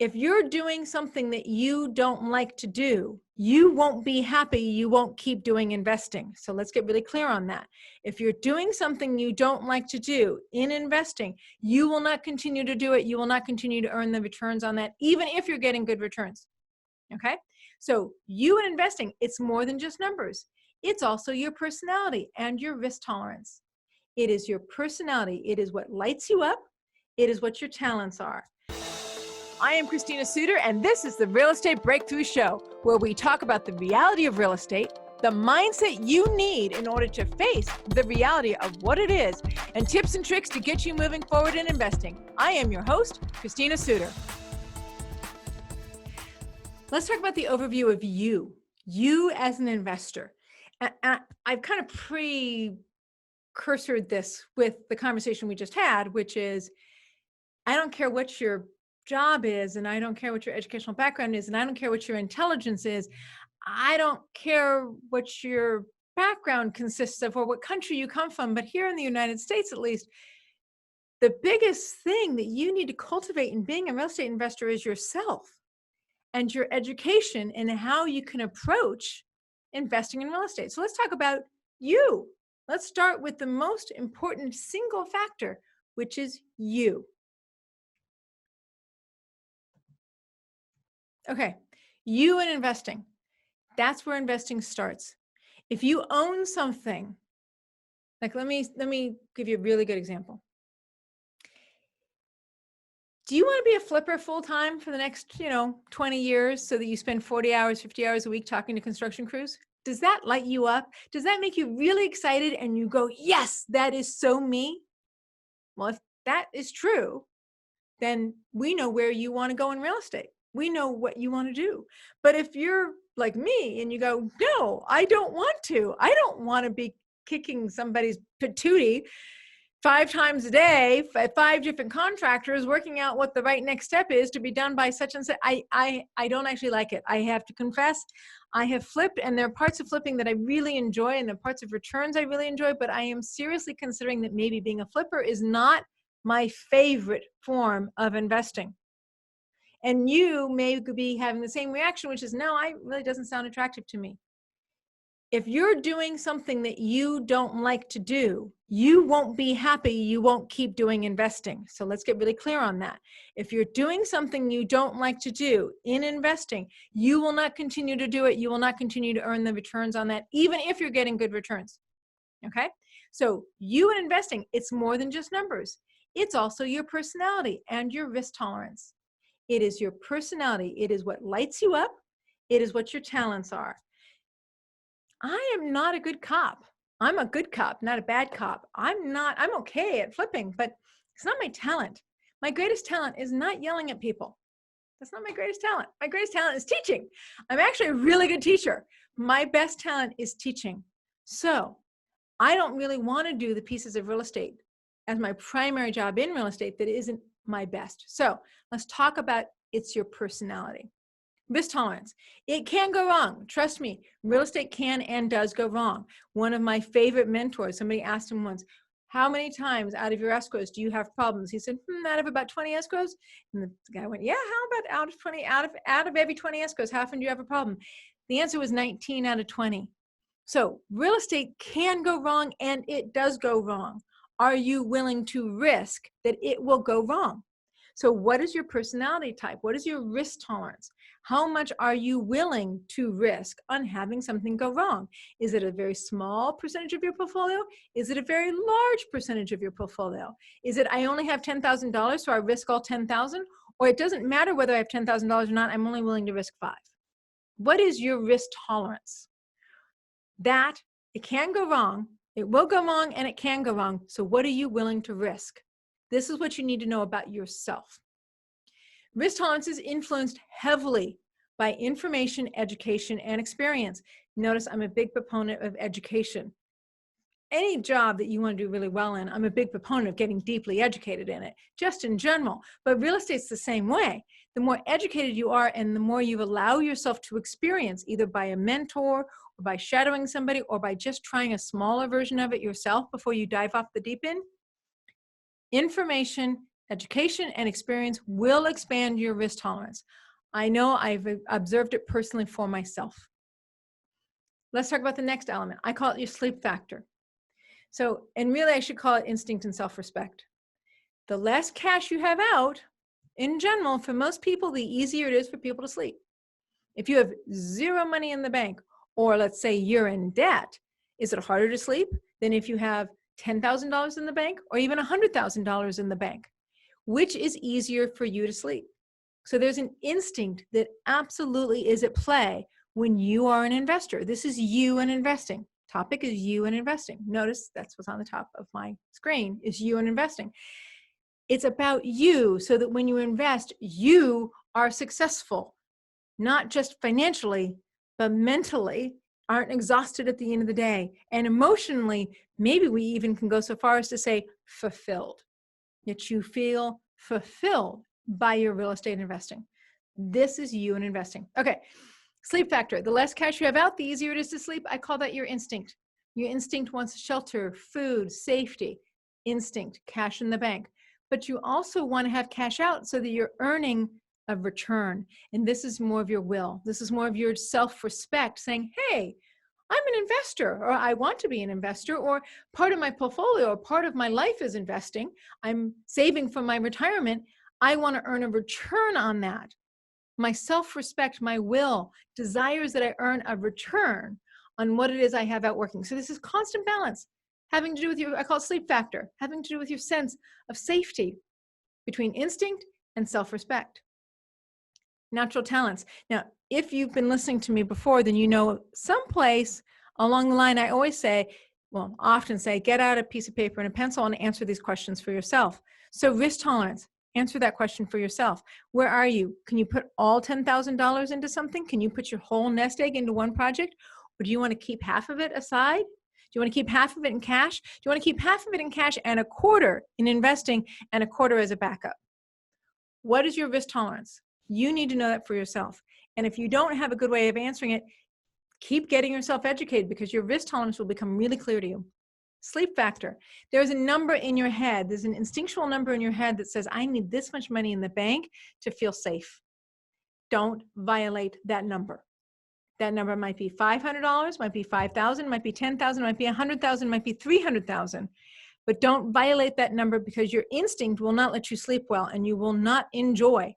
If you're doing something that you don't like to do, you won't be happy. You won't keep doing investing. So let's get really clear on that. If you're doing something you don't like to do in investing, you will not continue to do it. You will not continue to earn the returns on that, even if you're getting good returns. Okay? So you in investing, it's more than just numbers. It's also your personality and your risk tolerance. It is your personality. It is what lights you up. It is what your talents are. I am Christina Suter, and this is the Real Estate Breakthrough Show, where we talk about the reality of real estate, the mindset you need in order to face the reality of what it is, and tips and tricks to get you moving forward in investing. I am your host, Christina Suter. Let's talk about the overview of you as an investor. And I've kind of precursored this with the conversation we just had, which is, I don't care what your job is, and I don't care what your educational background is, and I don't care what your intelligence is. I don't care what your background consists of or what country you come from. But here in the United States, at least, the biggest thing that you need to cultivate in being a real estate investor is yourself and your education and how you can approach investing in real estate. So let's talk about you. Let's start with the most important single factor, which is you. Okay, you and investing. That's where investing starts. If you own something, like let me give you a really good example. Do you want to be a flipper full time for the next, 20 years so that you spend 40 hours, 50 hours a week talking to construction crews? Does that light you up? Does that make you really excited and you go, yes, that is so me? Well, if that is true, then we know where you want to go in real estate. We know what you want to do. But if you're like me and you go, no, I don't want to. I don't want to be kicking somebody's patootie 5 times a day, 5 different contractors working out what the right next step is to be done by such and such. I don't actually like it. I have to confess, I have flipped, and there are parts of flipping that I really enjoy, and there are parts of returns I really enjoy, but I am seriously considering that maybe being a flipper is not my favorite form of investing. And you may be having the same reaction, which is, no, it really doesn't sound attractive to me. If you're doing something that you don't like to do, you won't be happy. You won't keep doing investing. So let's get really clear on that. If you're doing something you don't like to do in investing, you will not continue to do it. You will not continue to earn the returns on that, even if you're getting good returns. Okay? So you in investing, it's more than just numbers. It's also your personality and your risk tolerance. It is your personality. It is what lights you up. It is what your talents are. I am not a good cop. I'm a good cop, not a bad cop. I'm okay at flipping, but it's not my talent. My greatest talent is not yelling at people. That's not my greatest talent. My greatest talent is teaching. I'm actually a really good teacher. My best talent is teaching. So I don't really want to do the pieces of real estate as my primary job in real estate that isn't my best. So let's talk about it's your personality. Risk tolerance. It can go wrong. Trust me, real estate can and does go wrong. One of my favorite mentors, somebody asked him once, how many times out of your escrows do you have problems? He said, out of about 20 escrows. And the guy went, yeah, how about out of 20, out of every 20 escrows, how often do you have a problem? The answer was 19 out of 20. So real estate can go wrong and it does go wrong. Are you willing to risk that it will go wrong? So what is your personality type? What is your risk tolerance? How much are you willing to risk on having something go wrong? Is it a very small percentage of your portfolio? Is it a very large percentage of your portfolio? Is it, I only have $10,000, so I risk all 10,000? Or it doesn't matter whether I have $10,000 or not, I'm only willing to risk 5. What is your risk tolerance? That, it can go wrong, it will go wrong, and it can go wrong. So what are you willing to risk? This is what you need to know about yourself. Risk tolerance is influenced heavily by information, education, and experience. Notice I'm a big proponent of education. Any job that you want to do really well in, I'm a big proponent of getting deeply educated in it, just in general. But real estate's the same way. The more educated you are and the more you allow yourself to experience, either by a mentor or by shadowing somebody or by just trying a smaller version of it yourself before you dive off the deep end, information, Education and experience will expand your risk tolerance. I know, I've observed it personally for myself. Let's talk about the next element. I call it your sleep factor. So, and really I should call it instinct and self-respect. The less cash you have out, in general, for most people, the easier it is for people to sleep. If you have zero money in the bank, or let's say you're in debt, is it harder to sleep than if you have $10,000 in the bank or even $100,000 in the bank? Which is easier for you to sleep? So there's an instinct that absolutely is at play when you are an investor. This is you and investing. Topic is you and investing. Notice that's what's on the top of my screen is you and investing. It's about you so that when you invest, you are successful, not just financially, but mentally, aren't exhausted at the end of the day. And emotionally, maybe we even can go so far as to say fulfilled, that you feel fulfilled by your real estate investing. This is you and investing. Okay, sleep factor. The less cash you have out, the easier it is to sleep. I call that your instinct. Your instinct wants shelter, food, safety, instinct, cash in the bank. But you also want to have cash out so that you're earning a return. And this is more of your will. This is more of your self-respect saying, hey, I'm an investor, or I want to be an investor, or part of my portfolio, or part of my life is investing. I'm saving for my retirement. I want to earn a return on that. My self-respect, my will, desires that I earn a return on what it is I have out working. So this is constant balance, having to do with your, I call it sleep factor, having to do with your sense of safety between instinct and self-respect. Natural talents. Now, if you've been listening to me before, then you know someplace along the line, I always say, well, often say, get out a piece of paper and a pencil and answer these questions for yourself. So risk tolerance, answer that question for yourself. Where are you? Can you put all $10,000 into something? Can you put your whole nest egg into one project? Or do you want to keep half of it aside? Do you want to keep half of it in cash? Do you want to keep half of it in cash and a quarter in investing and a quarter as a backup? What is your risk tolerance? You need to know that for yourself. And if you don't have a good way of answering it, keep getting yourself educated because your risk tolerance will become really clear to you. Sleep factor. There's a number in your head. There's an instinctual number in your head that says, I need this much money in the bank to feel safe. Don't violate that number. That number might be $500, might be $5,000, might be $10,000, might be $100,000, might be $300,000. But don't violate that number because your instinct will not let you sleep well and you will not enjoy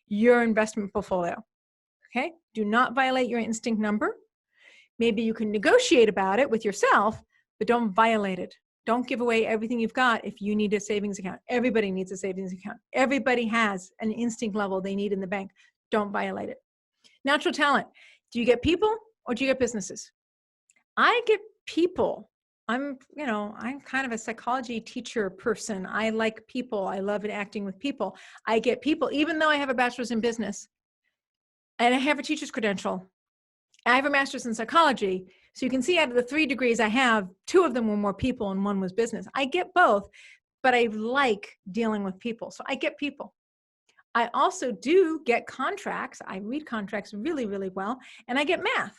your investment portfolio. Okay? Do not violate your instinct number. Maybe you can negotiate about it with yourself, but don't violate it. Don't give away everything you've got if you need a savings account. Everybody needs a savings account. Everybody has an instinct level they need in the bank. Don't violate it. Natural talent. Do you get people or do you get businesses? I get people. I'm kind of a psychology teacher person. I like people. I love acting with people. I get people, even though I have a bachelor's in business and I have a teacher's credential. I have a master's in psychology. So you can see out of the 3 degrees I have, 2 of them were more people and 1 was business. I get both, but I like dealing with people. So I get people. I also do get contracts. I read contracts really, really well, and I get math.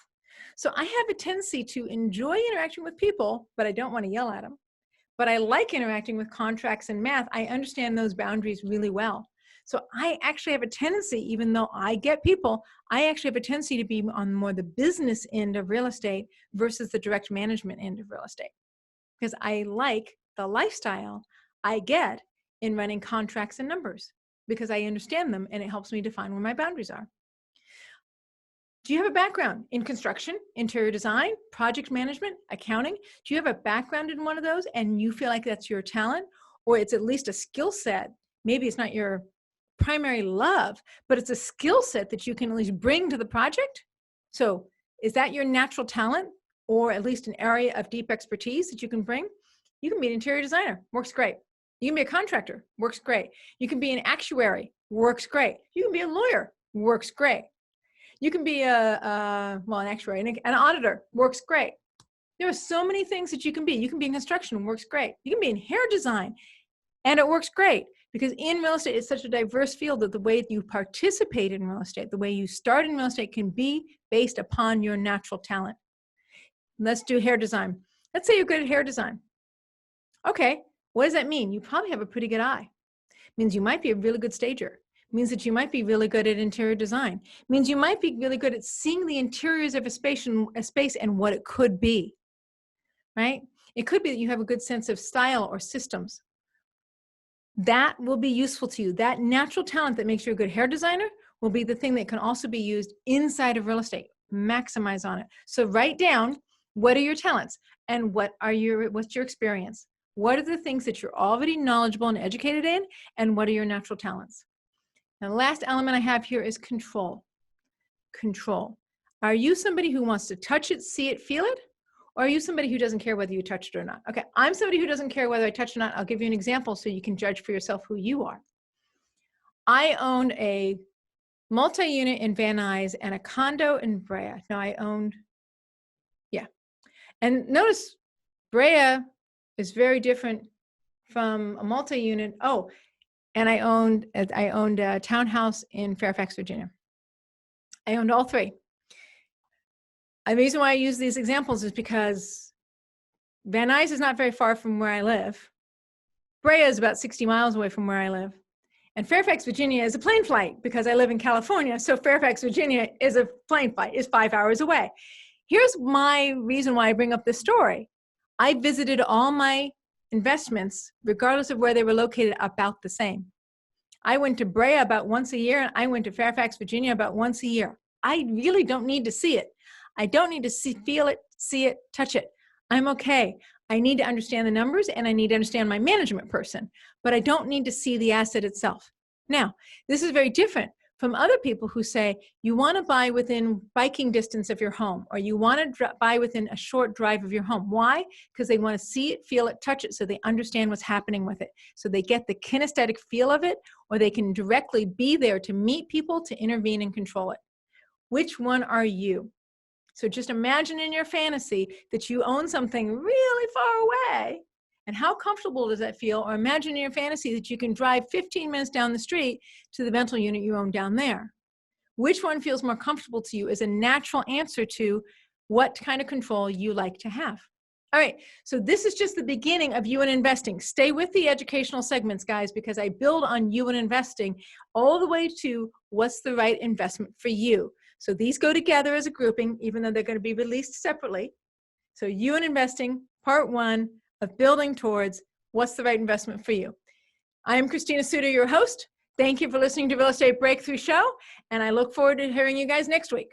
So I have a tendency to enjoy interacting with people, but I don't want to yell at them. But I like interacting with contracts and math. I understand those boundaries really well. So I actually have a tendency, even though I get people, I actually have a tendency to be on more the business end of real estate versus the direct management end of real estate. Because I like the lifestyle I get in running contracts and numbers because I understand them and it helps me define where my boundaries are. Do you have a background in construction, interior design, project management, accounting? Do you have a background in one of those and you feel like that's your talent, or it's at least a skill set? Maybe it's not your primary love, but it's a skill set that you can at least bring to the project. So is that your natural talent, or at least an area of deep expertise that you can bring? You can be an interior designer, works great. You can be a contractor, works great. You can be an actuary, works great. You can be a lawyer, works great. You can be an actuary, an auditor, works great. There are so many things that you can be. You can be in construction, works great. You can be in hair design, and it works great. Because in real estate, it's such a diverse field that the way you participate in real estate, the way you start in real estate can be based upon your natural talent. Let's do hair design. Let's say you're good at hair design. Okay, What does that mean? You probably have a pretty good eye. It means you might be a really good stager. It means that you might be really good at interior design. It means you might be really good at seeing the interiors of a space and what it could be, right? It could be that you have a good sense of style or systems. That will be useful to you. That natural talent that makes you a good hair designer will be the thing that can also be used inside of real estate. Maximize on it. So write down, what are your talents and what's your experience? What are the things that you're already knowledgeable and educated in, and what are your natural talents? Now, the last element I have here is control. Control. Are you somebody who wants to touch it, see it, feel it? Or are you somebody who doesn't care whether you touch it or not? Okay, I'm somebody who doesn't care whether I touch it or not. I'll give you an example so you can judge for yourself who you are. I owned a multi-unit in Van Nuys and a condo in Brea. And notice Brea is very different from a multi-unit. Oh, and I owned a townhouse in Fairfax, Virginia. I owned all three. The reason why I use these examples is because Van Nuys is not very far from where I live. Brea is about 60 miles away from where I live. And Fairfax, Virginia is a plane flight because I live in California. So Fairfax, Virginia is a plane flight, is 5 hours away. Here's my reason why I bring up this story. I visited all my investments, regardless of where they were located, about the same. I went to Brea about once a year, and I went to Fairfax, Virginia about once a year. I really don't need to see it. I don't need to feel it, see it, touch it. I'm okay. I need to understand the numbers, and I need to understand my management person, but I don't need to see the asset itself. Now, this is very different from other people who say you want to buy within biking distance of your home, or you want to buy within a short drive of your home. Why? Because they want to see it, feel it, touch it, so they understand what's happening with it. So they get the kinesthetic feel of it, or they can directly be there to meet people, to intervene and control it. Which one are you? So just imagine in your fantasy that you own something really far away. And how comfortable does that feel? Or imagine in your fantasy that you can drive 15 minutes down the street to the rental unit you own down there. Which one feels more comfortable to you is a natural answer to what kind of control you like to have. All right, so this is just the beginning of You and Investing. Stay with the educational segments, guys, because I build on You and Investing all the way to what's the right investment for you. So these go together as a grouping, even though they're going to be released separately. So You and Investing, part one of building towards what's the right investment for you. I am Christina Suter, your host. Thank you for listening to Real Estate Breakthrough Show, and I look forward to hearing you guys next week.